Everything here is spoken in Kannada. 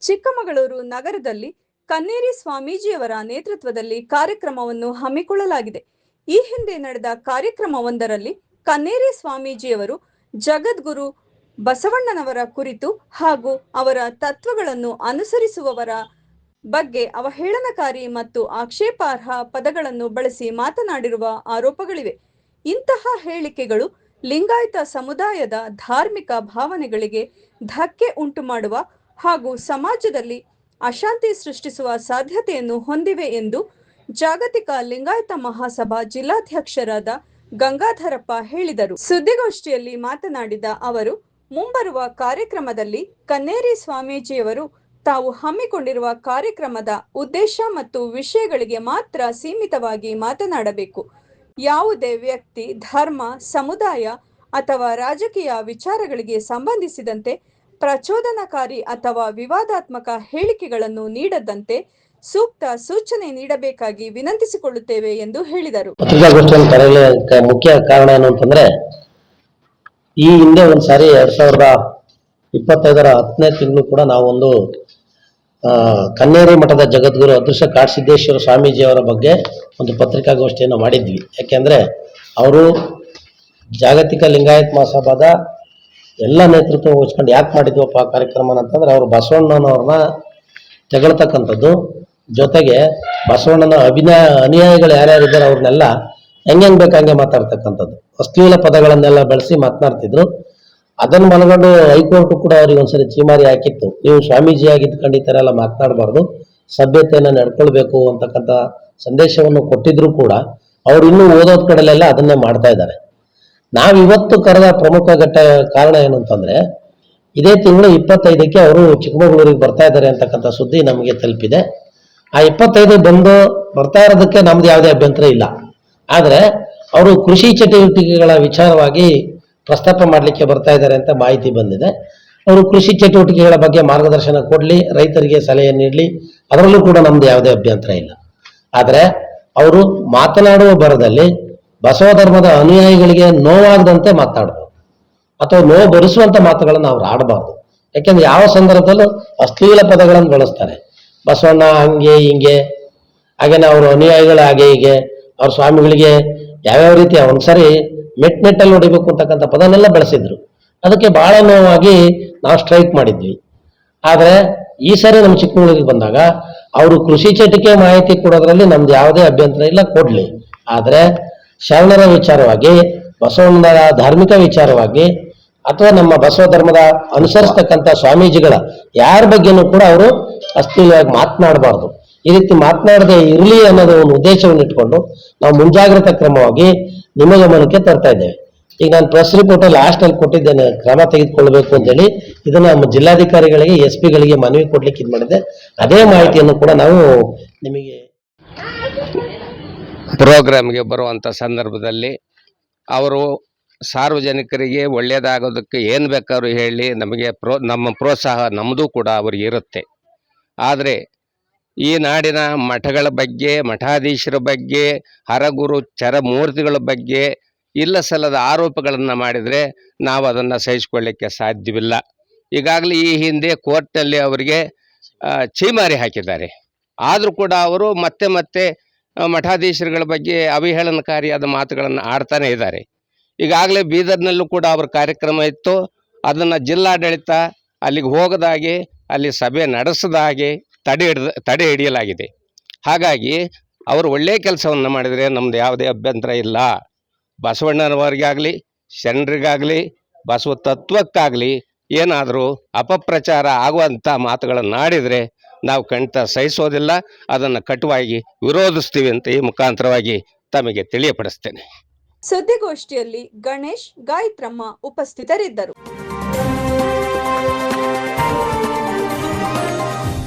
ಚಿಕ್ಕಮಗಳೂರು ನಗರದಲ್ಲಿ ಕನ್ನೇರಿ ಸ್ವಾಮೀಜಿಯವರ ನೇತೃತ್ವದಲ್ಲಿ ಕಾರ್ಯಕ್ರಮವನ್ನು ಹಮ್ಮಿಕೊಳ್ಳಲಾಗಿದೆ. ಈ ಹಿಂದೆ ನಡೆದ ಕಾರ್ಯಕ್ರಮವೊಂದರಲ್ಲಿ ಕನ್ನೇರಿ ಸ್ವಾಮೀಜಿಯವರು ಜಗದ್ಗುರು ಬಸವಣ್ಣನವರ ಕುರಿತು ಹಾಗೂ ಅವರ ತತ್ವಗಳನ್ನು ಅನುಸರಿಸುವವರ ಬಗ್ಗೆ ಅವಹೇಳನಕಾರಿ ಮತ್ತು ಆಕ್ಷೇಪಾರ್ಹ ಪದಗಳನ್ನು ಬಳಸಿ ಮಾತನಾಡಿರುವ ಆರೋಪಗಳಿವೆ. ಇಂತಹ ಹೇಳಿಕೆಗಳು ಲಿಂಗಾಯತ ಸಮುದಾಯದ ಧಾರ್ಮಿಕ ಭಾವನೆಗಳಿಗೆ ಧಕ್ಕೆ ಉಂಟುಮಾಡುವ ಹಾಗೂ ಸಮಾಜದಲ್ಲಿ ಅಶಾಂತಿ ಸೃಷ್ಟಿಸುವ ಸಾಧ್ಯತೆಯನ್ನು ಹೊಂದಿವೆ ಎಂದು ಜಾಗತಿಕ ಲಿಂಗಾಯತ ಮಹಾಸಭಾ ಜಿಲ್ಲಾಧ್ಯಕ್ಷರಾದ ಗಂಗಾಧರಪ್ಪ ಹೇಳಿದರು. ಸುದ್ದಿಗೋಷ್ಠಿಯಲ್ಲಿ ಮಾತನಾಡಿದ ಅವರು, ಮುಂಬರುವ ಕಾರ್ಯಕ್ರಮದಲ್ಲಿ ಕನ್ನೇರಿ ಸ್ವಾಮೀಜಿಯವರು ತಾವು ಹಮ್ಮಿಕೊಂಡಿರುವ ಕಾರ್ಯಕ್ರಮದ ಉದ್ದೇಶ ಮತ್ತು ವಿಷಯಗಳಿಗೆ ಮಾತ್ರ ಸೀಮಿತವಾಗಿ ಮಾತನಾಡಬೇಕು. ಯಾವುದೇ ವ್ಯಕ್ತಿ, ಧರ್ಮ, ಸಮುದಾಯ ಅಥವಾ ರಾಜಕೀಯ ವಿಚಾರಗಳಿಗೆ ಸಂಬಂಧಿಸಿದಂತೆ ಪ್ರಚೋದನಕಾರಿ ಅಥವಾ ವಿವಾದಾತ್ಮಕ ಹೇಳಿಕೆಗಳನ್ನು ನೀಡದಂತೆ ಸೂಕ್ತ ಸೂಚನೆ ನೀಡಬೇಕಾಗಿ ವಿನಂತಿಸಿಕೊಳ್ಳುತ್ತೇವೆ ಎಂದು ಹೇಳಿದರು. ಪತ್ರಿಕಾಗೋಷ್ಠಿಯನ್ನು ಕರೆಯಲಿಕ್ಕೆ ಮುಖ್ಯ ಕಾರಣ ಏನು ಅಂತಂದ್ರೆ, ಈ ಹಿಂದೆ ಒಂದ್ಸಾರಿ 2025ರ 10ನೇ ತಿಂಗಳು ಕೂಡ ನಾವೊಂದು ಕನ್ನೇರಿ ಮಠದ ಜಗದ್ಗುರು ಅದೃಶ್ಯ ಕಾಡಸಿದ್ದೇಶ್ವರ ಸ್ವಾಮೀಜಿಯವರ ಬಗ್ಗೆ ಒಂದು ಪತ್ರಿಕಾಗೋಷ್ಠಿಯನ್ನು ಮಾಡಿದ್ವಿ. ಯಾಕೆಂದ್ರೆ ಅವರು ಜಾಗತಿಕ ಲಿಂಗಾಯತ್ ಮಹಾಸಭಾದ ಎಲ್ಲ ನೇತೃತ್ವ ವಹಿಸ್ಕೊಂಡು ಯಾಕೆ ಮಾಡಿದ್ವಪ್ಪ ಕಾರ್ಯಕ್ರಮ ಅಂತಂದ್ರೆ, ಅವರು ಬಸವಣ್ಣನವ್ರನ್ನ ತೆಗಳ್ತಕ್ಕಂಥದ್ದು, ಜೊತೆಗೆ ಬಸವಣ್ಣನ ಅನುಯಾಯಿಗಳು ಯಾರ್ಯಾರಿದ್ದಾರೆ ಅವ್ರನ್ನೆಲ್ಲ ಹೆಂಗೆ ಬೇಕಂಗೆ ಮಾತಾಡ್ತಕ್ಕಂಥದ್ದು, ಅಶ್ಲೀಲ ಪದಗಳನ್ನೆಲ್ಲ ಬಳಸಿ ಮಾತನಾಡ್ತಿದ್ರು. ಅದನ್ನು ಮನಗಂಡು ಹೈಕೋರ್ಟ್ ಕೂಡ ಅವ್ರಿಗೆ ಒಂದ್ಸರಿ ಚೀಮಾರಿ ಹಾಕಿತ್ತು, ನೀವು ಸ್ವಾಮೀಜಿಯಾಗಿದ್ದು ಖಂಡಿತರ ಎಲ್ಲ ಮಾತನಾಡಬಾರ್ದು, ಸಭ್ಯತೆಯನ್ನು ನಡ್ಕೊಳ್ಬೇಕು ಅಂತಕ್ಕಂಥ ಸಂದೇಶವನ್ನು ಕೊಟ್ಟಿದ್ರು ಕೂಡ ಅವ್ರು ಇನ್ನೂ ಓದೋದ್ ಕಡೆಲೆಲ್ಲ ಅದನ್ನೇ ಮಾಡ್ತಾ ಇದ್ದಾರೆ. ನಾವಿವತ್ತು ಕರೆದ ಪ್ರಮುಖ ಕಾರಣ ಏನು ಅಂತಂದ್ರೆ, ಇದೇ ತಿಂಗಳು 25ಕ್ಕೆ ಅವರು ಚಿಕ್ಕಮಗಳೂರಿಗೆ ಬರ್ತಾ ಇದ್ದಾರೆ ಅಂತಕ್ಕಂಥ ಸುದ್ದಿ ನಮಗೆ ತಲುಪಿದೆ. ಆ 25 ಬರ್ತಾ ಇರೋದಕ್ಕೆ ನಮ್ದು ಯಾವುದೇ ಅಭ್ಯಂತರ ಇಲ್ಲ. ಆದ್ರೆ ಅವರು ಕೃಷಿ ಚಟುವಟಿಕೆಗಳ ವಿಚಾರವಾಗಿ ಪ್ರಸ್ತಾಪ ಮಾಡಲಿಕ್ಕೆ ಬರ್ತಾ ಇದ್ದಾರೆ ಅಂತ ಮಾಹಿತಿ ಬಂದಿದೆ. ಅವರು ಕೃಷಿ ಚಟುವಟಿಕೆಗಳ ಬಗ್ಗೆ ಮಾರ್ಗದರ್ಶನ ಕೊಡ್ಲಿ, ರೈತರಿಗೆ ಸಲಹೆ ನೀಡಲಿ, ಅದರಲ್ಲೂ ಕೂಡ ನಮ್ದು ಯಾವುದೇ ಅಭ್ಯಂತರ ಇಲ್ಲ. ಆದ್ರೆ ಅವರು ಮಾತನಾಡುವ ಬರದಲ್ಲಿ ಬಸವ ಧರ್ಮದ ಅನುಯಾಯಿಗಳಿಗೆ ನೋವಾಗದಂತೆ ಮಾತನಾಡಬಹುದು ಅಥವಾ ನೋವು ಭರಿಸುವಂತ ಮಾತುಗಳನ್ನು ಅವ್ರು ಆಡಬಾರ್ದು. ಯಾಕೆಂದ್ರೆ ಯಾವ ಸಂದರ್ಭದಲ್ಲೂ ಅಶ್ಲೀಲ ಪದಗಳನ್ನು ಬಳಸ್ತಾರೆ. ಬಸವಣ್ಣ ಹಂಗೆ ಹಿಂಗೆ, ಹಾಗೇನೆ ಅವರು ಅನುಯಾಯಿಗಳು ಹಾಗೆ ಹೀಗೆ, ಅವ್ರ ಸ್ವಾಮಿಗಳಿಗೆ ಯಾವ್ಯಾವ ರೀತಿ ಒಂದ್ಸರಿ ಮೆಟ್ಟಲ್ಲಿ ಹೊಡಿಬೇಕು ಅಂತಕ್ಕಂಥ ಪದನೆಲ್ಲ ಬಳಸಿದ್ರು. ಅದಕ್ಕೆ ಬಹಳ ನೋವಾಗಿ ನಾವು ಸ್ಟ್ರೈಕ್ ಮಾಡಿದ್ವಿ. ಆದ್ರೆ ಈ ಸರಿ ನಮ್ಮ ಚಿಕ್ಕಮಗಳೂರಿಗೆ ಬಂದಾಗ ಅವರು ಕೃಷಿ ಚಟುವಟಿಕೆ ಮಾಹಿತಿ ಕೊಡೋದ್ರಲ್ಲಿ ನಮ್ದು ಯಾವುದೇ ಅಭ್ಯಂತರ ಇಲ್ಲ, ಕೊಡ್ಲಿ. ಆದ್ರೆ ಶರಣರ ವಿಚಾರವಾಗಿ, ಬಸವಣ್ಣನ ಧಾರ್ಮಿಕ ವಿಚಾರವಾಗಿ ಅಥವಾ ನಮ್ಮ ಬಸವ ಧರ್ಮದ ಅನುಸರಿಸ್ತಕ್ಕಂಥ ಸ್ವಾಮೀಜಿಗಳ ಯಾರ ಬಗ್ಗೆನೂ ಕೂಡ ಅವರು ಅಶ್ಲೀಲವಾಗಿ ಮಾತನಾಡಬಾರ್ದು. ಈ ರೀತಿ ಮಾತನಾಡದೆ ಇರಲಿ ಅನ್ನೋದು ಒಂದು ಉದ್ದೇಶವನ್ನು ಇಟ್ಕೊಂಡು ನಾವು ಮುಂಜಾಗ್ರತಾ ಕ್ರಮವಾಗಿ ನಿಮ್ಮ ಗಮನಕ್ಕೆ ತರ್ತಾ ಇದ್ದೇವೆ. ಈಗ ನಾನು ಪ್ರೆಸ್ ರಿಪೋರ್ಟ್ ಲಾಸ್ಟ್ ಅಲ್ಲಿ ಕೊಟ್ಟಿದ್ದೇನೆ, ಕ್ರಮ ತೆಗೆದುಕೊಳ್ಬೇಕು ಅಂತೇಳಿ. ಇದನ್ನ ನಮ್ಮ ಜಿಲ್ಲಾಧಿಕಾರಿಗಳಿಗೆ, SP ಗಳಿಗೆ ಮನವಿ ಕೊಡ್ಲಿಕ್ಕೆ ಇದು ಮಾಡಿದ್ದೆ. ಅದೇ ಮಾಹಿತಿಯನ್ನು ಕೂಡ ನಾವು ನಿಮಗೆ ಪ್ರೋಗ್ರಾಮ್ಗೆ ಬರುವಂಥ ಸಂದರ್ಭದಲ್ಲಿ ಅವರು ಸಾರ್ವಜನಿಕರಿಗೆ ಒಳ್ಳೆಯದಾಗೋದಕ್ಕೆ ಏನು ಬೇಕಾದ್ರೂ ಹೇಳಿ ನಮಗೆ ನಮ್ಮ ಪ್ರೋತ್ಸಾಹ ನಮ್ಮದು ಕೂಡ ಅವರಿಗೆ ಇರುತ್ತೆ. ಆದರೆ ಈ ನಾಡಿನ ಮಠಗಳ ಬಗ್ಗೆ, ಮಠಾಧೀಶರ ಬಗ್ಗೆ, ಹರಗುರು ಚರಮೂರ್ತಿಗಳ ಬಗ್ಗೆ ಇಲ್ಲ ಸಲ್ಲದ ಆರೋಪಗಳನ್ನು ಮಾಡಿದರೆ ನಾವು ಅದನ್ನು ಸಹಿಸಿಕೊಳ್ಳಿಕ್ಕೆ ಸಾಧ್ಯವಿಲ್ಲ. ಈಗಾಗಲೇ ಈ ಹಿಂದೆ ಕೋರ್ಟ್ನಲ್ಲಿ ಅವರಿಗೆ ಛೀಮಾರಿ ಹಾಕಿದ್ದಾರೆ. ಆದರೂ ಕೂಡ ಅವರು ಮತ್ತೆ ಮತ್ತೆ ಮಠಾಧೀಶರುಗಳ ಬಗ್ಗೆ ಅವಹೇಳನಕಾರಿಯಾದ ಮಾತುಗಳನ್ನು ಆಡ್ತಾನೆ ಇದ್ದಾರೆ. ಈಗಾಗಲೇ ಬೀದರ್ನಲ್ಲೂ ಕೂಡ ಅವ್ರ ಕಾರ್ಯಕ್ರಮ ಇತ್ತು. ಅದನ್ನು ಜಿಲ್ಲಾಡಳಿತ ಅಲ್ಲಿಗೆ ಹೋಗದಾಗೆ, ಅಲ್ಲಿ ಸಭೆ ನಡೆಸದಾಗೆ ತಡೆ ಹಿಡಿಯಲಾಗಿದೆ. ಹಾಗಾಗಿ ಅವರು ಒಳ್ಳೆಯ ಕೆಲಸವನ್ನು ಮಾಡಿದರೆ ನಮ್ದು ಯಾವುದೇ ಅಭ್ಯಂತರ ಇಲ್ಲ. ಬಸವಣ್ಣನವರಿಗಾಗಲಿ, ಶರಣರಿಗಾಗಲಿ, ಬಸವ ತತ್ವಕ್ಕಾಗಲಿ ಏನಾದರೂ ಅಪಪ್ರಚಾರ ಆಗುವಂಥ ಮಾತುಗಳನ್ನು ಆಡಿದರೆ ನಾವು ಖಂಡಿತ ಸಹಿಸೋದಿಲ್ಲ, ಅದನ್ನು ಕಟುವಾಗಿ ವಿರೋಧಿಸ್ತೀವಿ ಅಂತ ಈ ಮುಖಾಂತರವಾಗಿ ತಮಗೆ ತಿಳಿಯಪಡಿಸ್ತೇನೆ. ಸುದ್ದಿಗೋಷ್ಠಿಯಲ್ಲಿ ಗಣೇಶ್, ಗಾಯತ್ರಮ್ಮ ಉಪಸ್ಥಿತರಿದ್ದರು.